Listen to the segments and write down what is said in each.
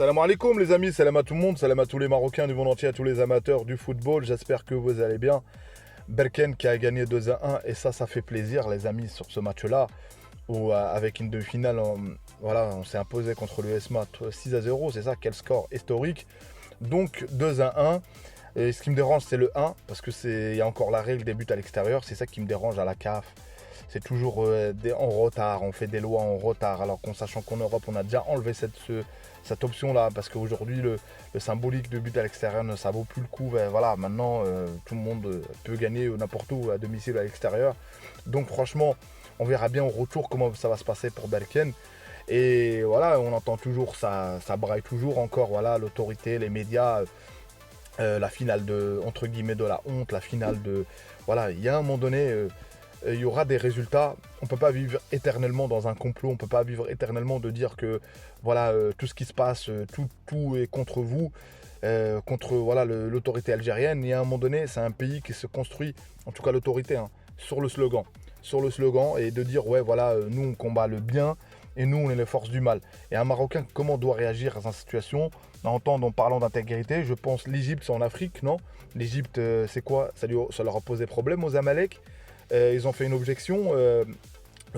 Salam alaikum les amis, salam à tout le monde, salam à tous les Marocains du monde entier, à tous les amateurs du football, j'espère que vous allez bien. Berkane qui a gagné 2-1 et ça fait plaisir les amis sur ce match-là, où avec une demi-finale, voilà, on s'est imposé contre l'USMA 6-0, c'est ça, quel score historique. Donc 2-1, et ce qui me dérange c'est le 1, parce que il y a encore la règle des buts à l'extérieur, c'est ça qui me dérange à la CAF. C'est toujours en retard, on fait des lois en retard, alors qu'en sachant qu'en Europe on a déjà enlevé cette option-là, parce qu'aujourd'hui le symbolique de but à l'extérieur, ça vaut plus le coup. Ben, voilà, maintenant tout le monde peut gagner n'importe où, à domicile ou à l'extérieur. Donc franchement, on verra bien au retour comment ça va se passer pour Berkane. Et voilà, on entend toujours, ça braille toujours encore, voilà, l'autorité, les médias, la finale de, entre guillemets, de la honte, la finale de... Voilà, il y a un moment donné... il y aura des résultats. On ne peut pas vivre éternellement dans un complot. On ne peut pas vivre éternellement de dire que voilà, tout ce qui se passe, tout est contre vous, contre voilà, l'autorité algérienne. Et à un moment donné, c'est un pays qui se construit, en tout cas l'autorité, hein, sur le slogan. Sur le slogan et de dire, ouais, voilà, nous on combat le bien et nous on est les forces du mal. Et un Marocain, comment doit réagir à cette situation? En parlant d'intégrité, je pense l'Égypte, c'est en Afrique, non? L'Égypte, c'est quoi? Ça leur a posé problème aux Amalek. Ils ont fait une objection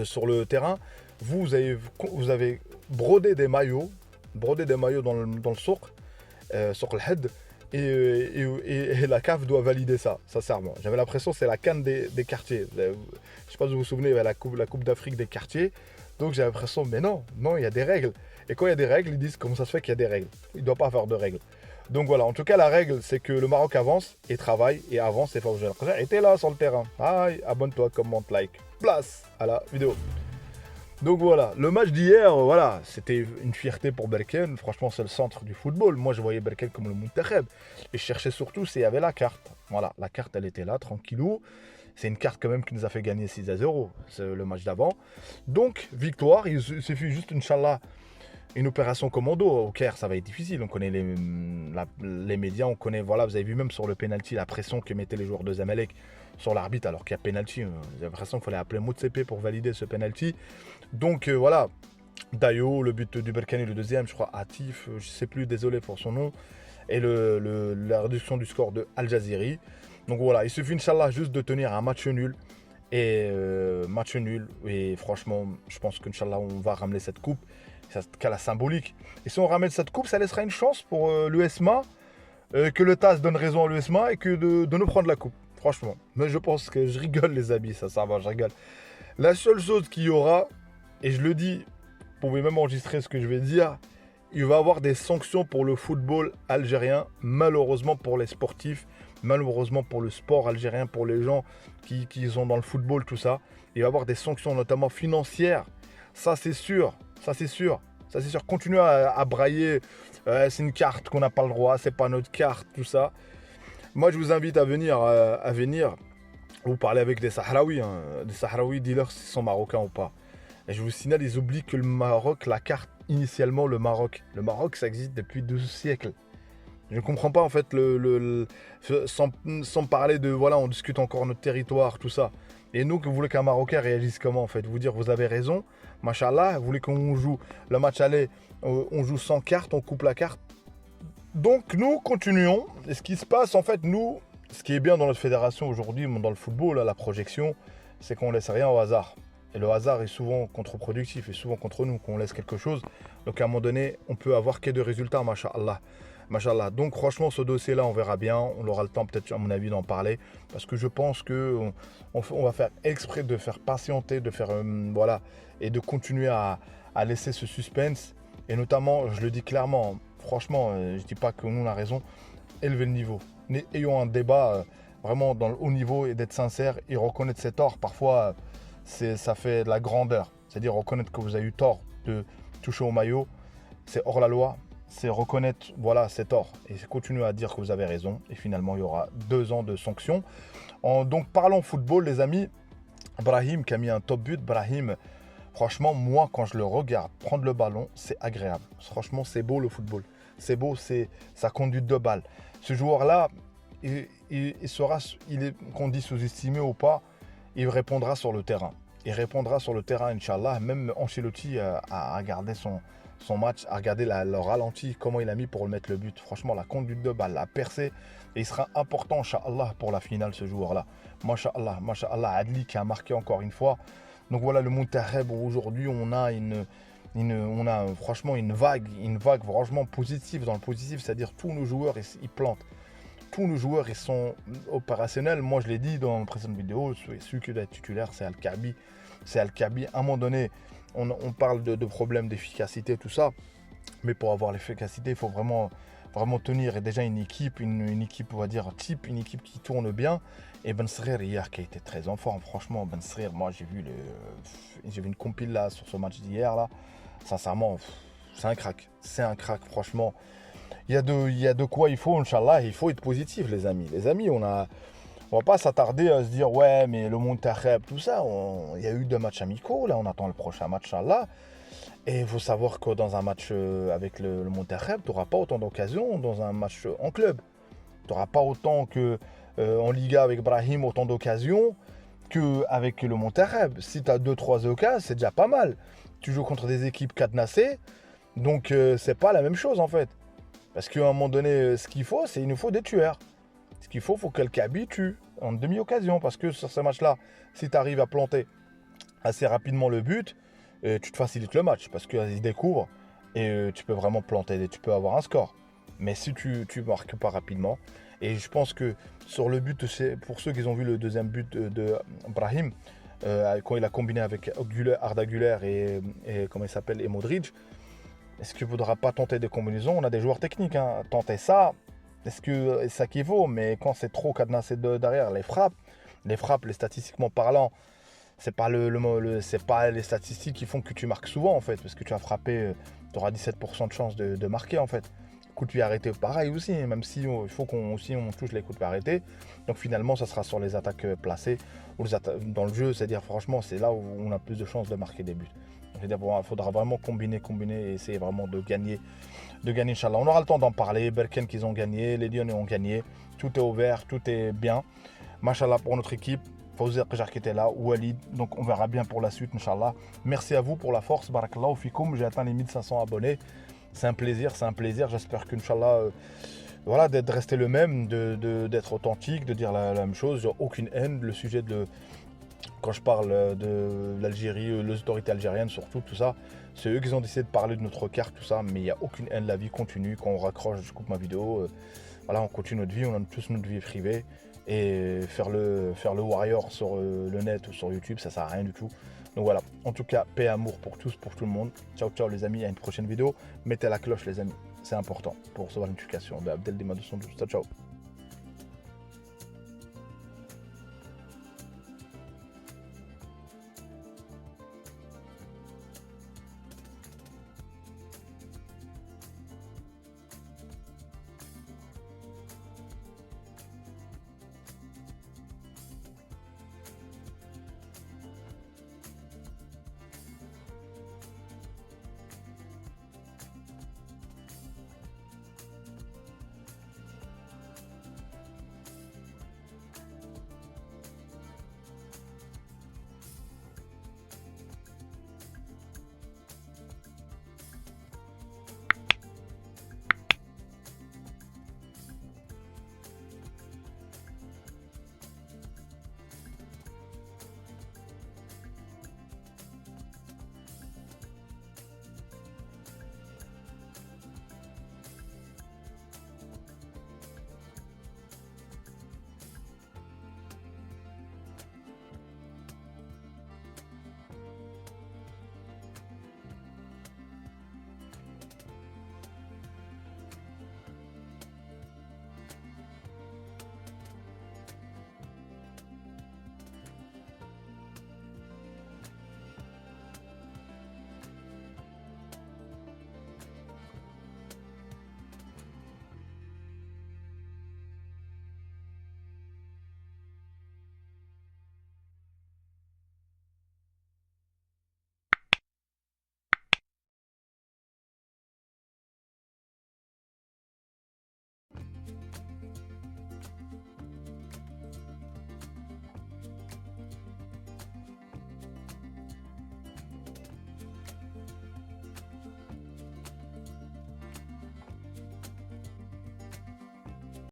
sur le terrain. Vous avez brodé des maillots dans le souk, sur le head, et la CAF doit valider ça, sincèrement. J'avais l'impression que c'est la CAN des quartiers. Je ne sais pas si vous vous souvenez, il y avait la coupe d'Afrique des quartiers. Donc j'ai l'impression, mais non, il y a des règles. Et quand il y a des règles, ils disent comment ça se fait qu'il y a des règles. Il ne doit pas avoir de règles. Donc voilà, en tout cas, la règle, c'est que le Maroc avance et travaille et avance et fort. Et t'es là sur le terrain. Aïe, abonne-toi, commente, like. Place à la vidéo. Donc voilà, le match d'hier, voilà, c'était une fierté pour Berkane. Franchement, c'est le centre du football. Moi, je voyais Berkane comme le Muntakheb. Et je cherchais surtout s'il y avait la carte. Voilà, la carte, elle était là, tranquillou. C'est une carte quand même qui nous a fait gagner 6-0. C'est le match d'avant. Donc, victoire. Il suffit juste, Inch'Allah, une opération commando. Au Caire, ça va être difficile. On connaît les médias, on connaît, voilà, vous avez vu même sur le penalty, la pression que mettaient les joueurs de Zamalek sur l'arbitre, alors qu'il y a penalty. J'ai l'impression qu'il fallait appeler Motsepe pour valider ce penalty. Donc voilà, Dayo, le but du Berkane, le deuxième, je crois, Atif, je sais plus, désolé pour son nom. Et la réduction du score de Al Jaziri. Donc voilà, il suffit, Inch'Allah, juste de tenir un match nul. Et match nul. Et franchement, je pense qu'Inch'Allah, on va ramener cette coupe. C'est cas la symbolique. Et si on ramène cette coupe, ça laissera une chance pour l'USMA, que le TAS donne raison à l'USMA et que de nous prendre la coupe. Franchement. Mais je pense que je rigole, les amis, ça va, je rigole. La seule chose qu'il y aura, et je le dis, vous pouvez même enregistrer ce que je vais dire, il va y avoir des sanctions pour le football algérien, malheureusement pour les sportifs, malheureusement pour le sport algérien, pour les gens qui sont dans le football, tout ça. Il va y avoir des sanctions, notamment financières. Ça, c'est sûr. Ça, c'est sûr. Ça, c'est sûr. Continuez à brailler. C'est une carte qu'on n'a pas le droit. C'est pas notre carte, tout ça. Moi, je vous invite à venir vous parler avec des Sahraouis. Hein. Des Sahraouis, dis-leur s'ils sont marocains ou pas. Et je vous signale, ils oublient que le Maroc, la carte, initialement, le Maroc, ça existe depuis 12 siècles. Je ne comprends pas, en fait, sans parler de, voilà, on discute encore notre territoire, tout ça. Et nous, vous voulez qu'un Marocain réagisse comment, en fait? Vous dire, vous avez raison, machallah, vous voulez qu'on joue le match aller, on joue sans carte, on coupe la carte. Donc, nous, continuons. Et ce qui se passe, en fait, nous, ce qui est bien dans notre fédération aujourd'hui, dans le football, la projection, c'est qu'on ne laisse rien au hasard. Et le hasard est souvent contre-productif, et souvent contre nous, qu'on laisse quelque chose. Donc, à un moment donné, on peut avoir que de résultats, machallah. Machallah. Donc franchement, ce dossier-là, on verra bien. On aura le temps peut-être, à mon avis, d'en parler. Parce que je pense qu'on va faire exprès de faire patienter, de faire... voilà. Et de continuer à laisser ce suspense. Et notamment, je le dis clairement, franchement, je ne dis pas que nous, on a raison. Élever le niveau. Ayons un débat vraiment dans le haut niveau et d'être sincère et reconnaître ses torts. Parfois, ça fait de la grandeur. C'est-à-dire reconnaître que vous avez eu tort de toucher au maillot. C'est hors la loi. C'est reconnaître, voilà, c'est tort. Et continuer à dire que vous avez raison. Et finalement, il y aura 2 ans de sanctions. Donc, parlons football, les amis. Brahim qui a mis un top but. Brahim, franchement, moi, quand je le regarde prendre le ballon, c'est agréable. Franchement, c'est beau le football. C'est beau, c'est sa conduite de balle. Ce joueur-là, il est, qu'on dit sous-estimé ou pas, il répondra sur le terrain. Il répondra sur le terrain, Inch'Allah. Même Ancelotti a gardé son match, à regarder le ralenti, comment il a mis pour mettre le but. Franchement, la conduite de balle, l'a percé. Et il sera important, Inch'Allah, pour la finale, ce joueur-là. Masha'Allah, Adli qui a marqué encore une fois. Donc voilà, le Monterrey, aujourd'hui, on a franchement une vague franchement positive dans le positif. C'est-à-dire tous nos joueurs, ils plantent. Tous nos joueurs, ils sont opérationnels. Moi, je l'ai dit dans la précédente vidéo, celui qui doit être titulaire, c'est Al-Kaabi. C'est Al-Kaabi. À un moment donné, on parle de problèmes d'efficacité, tout ça. Mais pour avoir l'efficacité, il faut vraiment tenir. Et déjà, une équipe, on va dire type, une équipe qui tourne bien. Et Ben Srer, hier, qui a été très en forme. Franchement, Ben Srer, moi, j'ai vu une compile là, sur ce match d'hier. Là. Sincèrement, c'est un crack. C'est un crack, franchement. Il y a de quoi il faut, Inch'Allah. Il faut être positif, les amis. Les amis, on va pas s'attarder à se dire, ouais, mais le Monterrey, tout ça. Il y a eu 2 matchs amicaux. Là, on attend le prochain match, Inch'Allah. Et il faut savoir que dans un match avec le Monterrey, tu n'auras pas autant d'occasions dans un match en club. Tu n'auras pas autant qu'en Liga avec Brahim, autant d'occasions qu'avec le Monterrey. Si tu as 2-3 occasions, c'est déjà pas mal. Tu joues contre des équipes cadenassées, donc c'est pas la même chose en fait. Parce qu'à un moment donné, ce qu'il faut, il nous faut des tueurs. Ce qu'il faut que quelqu'un habitue en demi-occasion. Parce que sur ces matchs-là, si tu arrives à planter assez rapidement le but, tu te facilites le match parce qu'ils découvrent et tu peux vraiment planter, tu peux avoir un score. Mais si tu marques pas rapidement, et je pense que sur le but, pour ceux qui ont vu le deuxième but de Brahim, quand il a combiné avec Arda Güler et comment il s'appelle, et Modric, est-ce qu'il ne faudra pas tenter des combinaisons? On a des joueurs techniques, hein. Tenter ça, est-ce que ça qui vaut? Mais quand c'est trop cadenassé derrière, les frappes, les statistiquement parlant, c'est pas les statistiques qui font que tu marques souvent en fait, parce que tu as frappé, tu auras 17% de chance de marquer en fait. Coup de pied arrêté, pareil aussi, même si il faut qu'on touche les coups de pied arrêtés. Donc finalement, ça sera sur les attaques placées ou dans le jeu, c'est-à-dire franchement, c'est là où on a plus de chances de marquer des buts. C'est-à-dire il faudra vraiment combiner et essayer vraiment de gagner, Inch'Allah. On aura le temps d'en parler. Berken qu'ils ont gagné, les Lyonnais ont gagné, tout est ouvert, tout est bien. Machallah pour notre équipe. Fawzi Qajar qui était là, Walid, donc on verra bien pour la suite, Inch'Allah. Merci à vous pour la force, barakallahu fikoum, j'ai atteint les 1500 abonnés, c'est un plaisir, j'espère qu'Inch'Allah, voilà, d'être resté le même, d'être authentique, de dire la même chose, aucune haine, le sujet quand je parle de l'Algérie, les autorités algériennes surtout, tout ça, c'est eux qui ont décidé de parler de notre carte, tout ça, mais il n'y a aucune haine, la vie continue, quand on raccroche, je coupe ma vidéo, voilà, on continue notre vie, on a tous notre vie privée. Et faire le warrior sur le net ou sur YouTube, ça sert à rien du tout. Donc voilà, en tout cas, paix et amour pour tous, pour tout le monde. Ciao les amis, à une prochaine vidéo. Mettez la cloche les amis, c'est important pour recevoir une notification de Abdel Dima 212. Ciao.